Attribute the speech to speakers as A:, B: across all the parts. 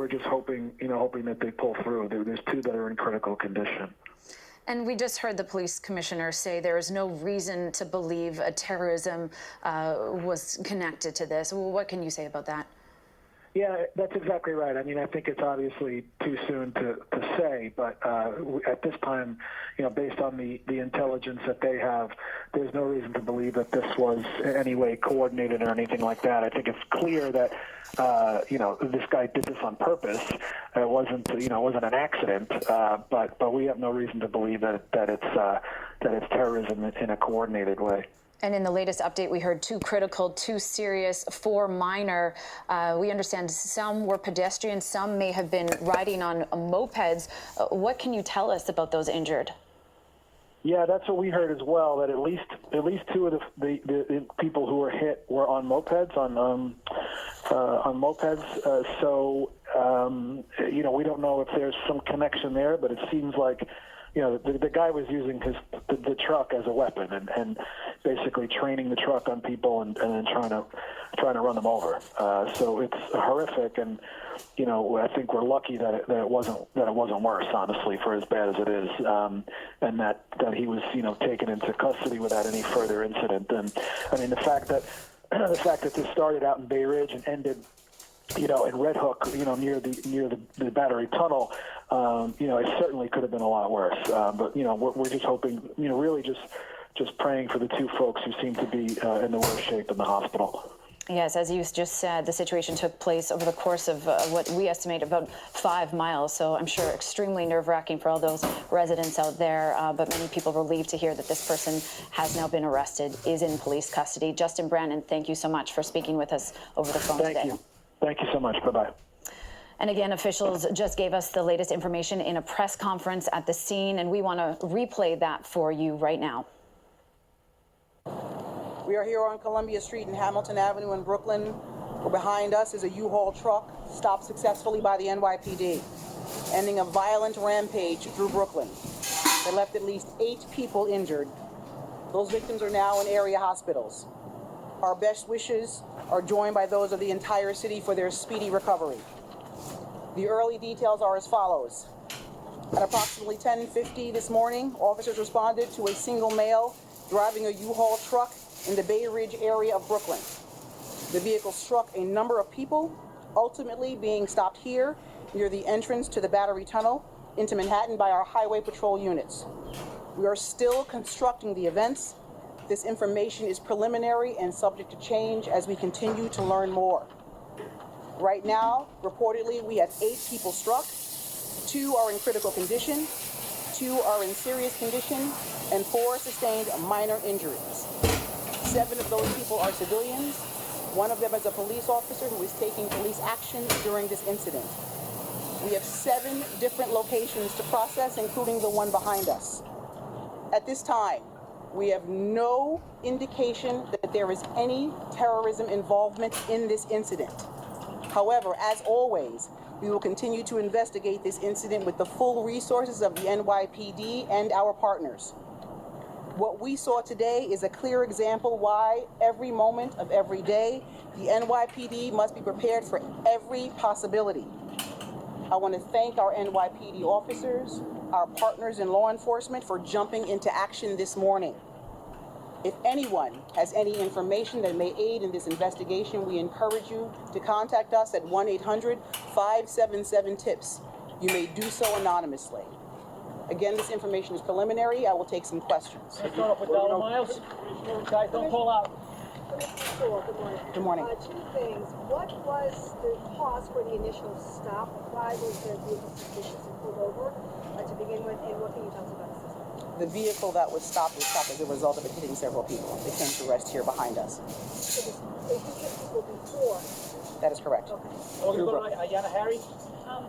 A: we're just hoping that they pull through. There's two that are in critical condition.
B: And we just heard the police commissioner say there is no reason to believe a terrorism was connected to this. Well, what can you say about that?
A: Yeah, that's exactly right. I mean, I think it's obviously too soon to say, but at this time, based on the intelligence that they have, there's no reason to believe that this was in any way coordinated or anything like that. I think it's clear that, this guy did this on purpose. It wasn't an accident, but we have no reason to believe that it's terrorism in a coordinated way.
B: And in the latest update, we heard 2 critical, 2 serious, 4 minor. We understand some were pedestrians, some may have been riding on mopeds. What can you tell us about those injured?
A: Yeah, that's what we heard as well. That at least 2 of the people who were hit were on mopeds. So we don't know if there's some connection there, but it seems like the guy was using the truck as a weapon and basically training the truck on people and then trying to run them over. So it's horrific, and I think we're lucky that it wasn't worse, honestly, for as bad as it is, and that he was taken into custody without any further incident. And I mean the fact that this started out in Bay Ridge and ended in Red Hook, near the Battery Tunnel, it certainly could have been a lot worse. But we're just hoping, really just praying for the 2 folks who seem to be in the worst shape in the hospital.
B: Yes, as you just said, the situation took place over the course of what we estimate about 5 miles. So I'm sure extremely nerve-wracking for all those residents out there. But many people relieved to hear that this person has now been arrested, is in police custody. Justin Brannan, thank you so much for speaking with us over the phone today.
A: Thank you. Thank you so much. Bye-bye.
B: And again, officials just gave us the latest information in a press conference at the scene, and we want to replay that for you right now.
C: We are here on Columbia Street and Hamilton Avenue in Brooklyn, where behind us is a U-Haul truck stopped successfully by the NYPD, ending a violent rampage through Brooklyn that left at least 8 people injured. Those victims are now in area hospitals. Our best wishes are joined by those of the entire city for their speedy recovery. The early details are as follows. At approximately 10:50 this morning, officers responded to a single male driving a U-Haul truck in the Bay Ridge area of Brooklyn. The vehicle struck a number of people, ultimately being stopped here near the entrance to the Battery Tunnel into Manhattan by our highway patrol units. We are still constructing the events. This information is preliminary and subject to change as we continue to learn more. Right now, reportedly, we have 8 people struck. 2 are in critical condition, 2 are in serious condition, and 4 sustained minor injuries. 7 of those people are civilians. 1 of them is a police officer who is taking police action during this incident. We have 7 different locations to process, including the one behind us. At this time, we have no indication that there is any terrorism involvement in this incident. However, as always, we will continue to investigate this incident with the full resources of the NYPD and our partners. What we saw today is a clear example why every moment of every day, the NYPD must be prepared for every possibility. I want to thank our NYPD officers, our partners in law enforcement, for jumping into action this morning. If anyone has any information that may aid in this investigation, we encourage you to contact us at 1-800-577-TIPS. You may do so anonymously. Again, this information is preliminary. I will take some questions.
D: Let's start off with Dollar Miles. Guys, don't pull out.
C: Good morning.
E: 2 things. What was the cause for the initial stop? Why was the vehicle suspicious and pulled over to begin with? And what can you tell us about the system?
C: The vehicle that was stopped as a result of it hitting several people. They came to rest here behind us.
E: So they hit people before?
C: That is correct.
E: Okay.
D: We're going to Ayana Harry.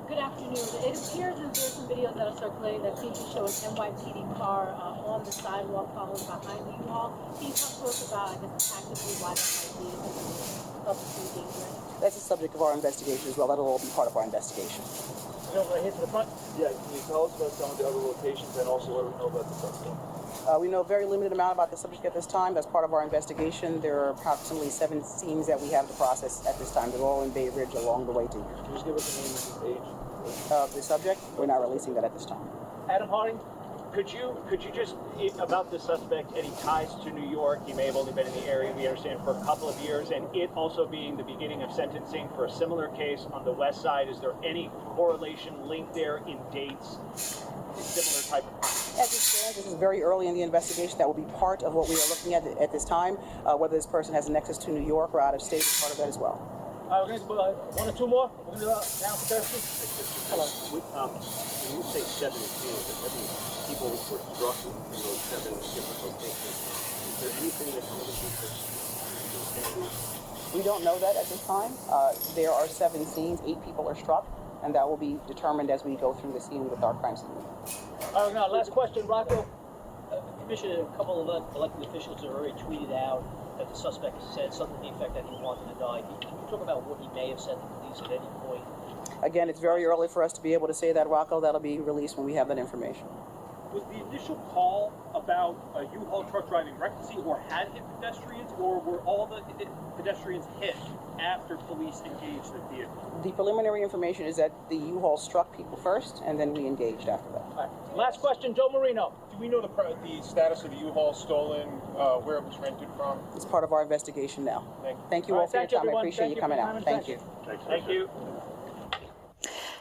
F: Good afternoon. It appears that there's some videos that are circulating that seem to show an NYPD car on the sidewalk following behind the U-Haul. Can you talk to us about, tactically why that might be dangerous?
C: That's the subject of our investigation as well. That'll all be part of our investigation.
D: Right here to the front.
G: Yeah, can you tell us about some of the other locations and also let us know about the suspect?
C: We know a very limited amount about the subject at this time. That's part of our investigation. There are approximately 7 scenes that we have to process at this time. They're all in Bay Ridge along the way to here.
D: Can you just give us the name and age?
C: Of the subject, we're not releasing that at this time.
D: Adam Harding, could you just, about the suspect, any ties to New York? He may have only been in the area, we understand, for a couple of years, and it also being the beginning of sentencing for a similar case on the west side. Is there any correlation link there in dates? Similar type of crime?
C: As it stands, this is very early in the investigation. That will be part of what we are looking at this time. Whether this person has a nexus to New York or out of state is part of that as well.
D: We're going to do 1 or 2 more. We're going to do down for Thursday.
G: Hello. When you say 7 scenes, that means people were struck in those 7 different locations. Is there anything that comes with this?
C: We don't know that at this time. There are 7 scenes, 8 people are struck, and that will be determined as we go through the scene with our crime scene.
D: Now, last question, Rocco.
H: Commissioner, a couple of elected officials have already tweeted out that the suspect said something to the effect that he wanted to die. Can you talk about what he may have said to police at any point?
C: Again, it's very early for us to be able to say that, Rocco. That'll be released when we have that information.
I: Was the initial call about a U-Haul truck driving recklessly or had hit pedestrians, or were all the pedestrians hit after police engaged the vehicle?
C: The preliminary information is that the U-Haul struck people first, and then we engaged after that.
D: All right. Last question, Joe Marino.
I: Do we know the status of the U-Haul stolen, where it was rented from?
C: It's part of our investigation now. Thank you
D: All
C: all
D: right,
C: for your
D: thank you,
C: time. I
D: everyone.
C: appreciate
D: Thank
C: you
D: you for
C: coming
D: your
C: out.
D: time and
C: Thank you.
D: attention. Thank you.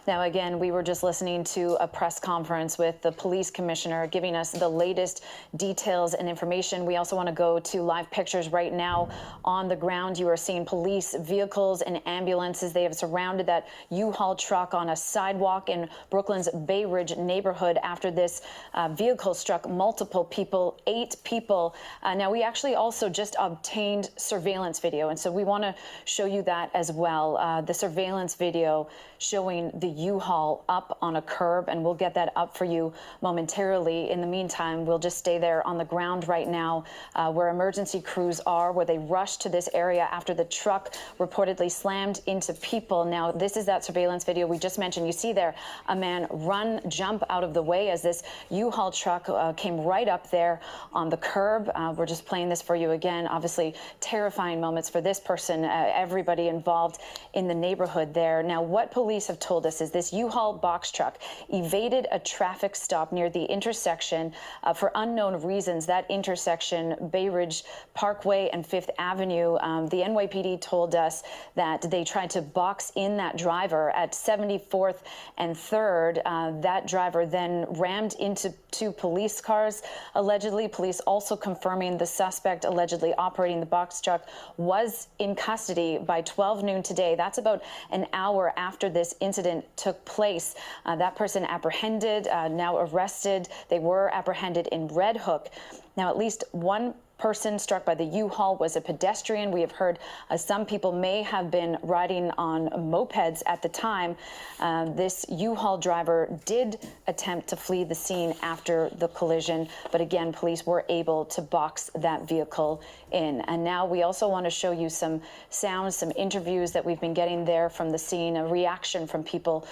B: Now, again, we were just listening to a press conference with the police commissioner giving us the latest details and information. We also want to go to live pictures right now on the ground. You are seeing police vehicles and ambulances. They have surrounded that U-Haul truck on a sidewalk in Brooklyn's Bay Ridge neighborhood after this vehicle struck multiple people, 8 people. Now, we actually also just obtained surveillance video, and so we want to show you that as well. The surveillance video showing the U-Haul up on a curb, and we'll get that up for you momentarily. In the meantime, we'll just stay there on the ground right now where emergency crews are, where they rushed to this area after the truck reportedly slammed into people. Now, this is that surveillance video we just mentioned. You see there a man jump out of the way as this U-Haul truck came right up there on the curb. We're just playing this for you again. Obviously, terrifying moments for this person, everybody involved in the neighborhood there. Now, what police have told us is this U-Haul box truck evaded a traffic stop near the intersection for unknown reasons. That intersection, Bay Ridge Parkway and 5th Avenue. The NYPD told us that they tried to box in that driver at 74th and 3rd. That driver then rammed into 2 police cars. Allegedly, police also confirming the suspect allegedly operating the box truck was in custody by 12 noon today. That's about an hour after this incident took place. That person apprehended, now arrested. They were apprehended in Red Hook. Now, at least one person struck by the U-Haul was a pedestrian. We have heard some people may have been riding on mopeds at the time. This U-Haul driver did attempt to flee the scene after the collision, but again, police were able to box that vehicle in. And now we also want to show you some sounds, some interviews that we've been getting there from the scene, a reaction from people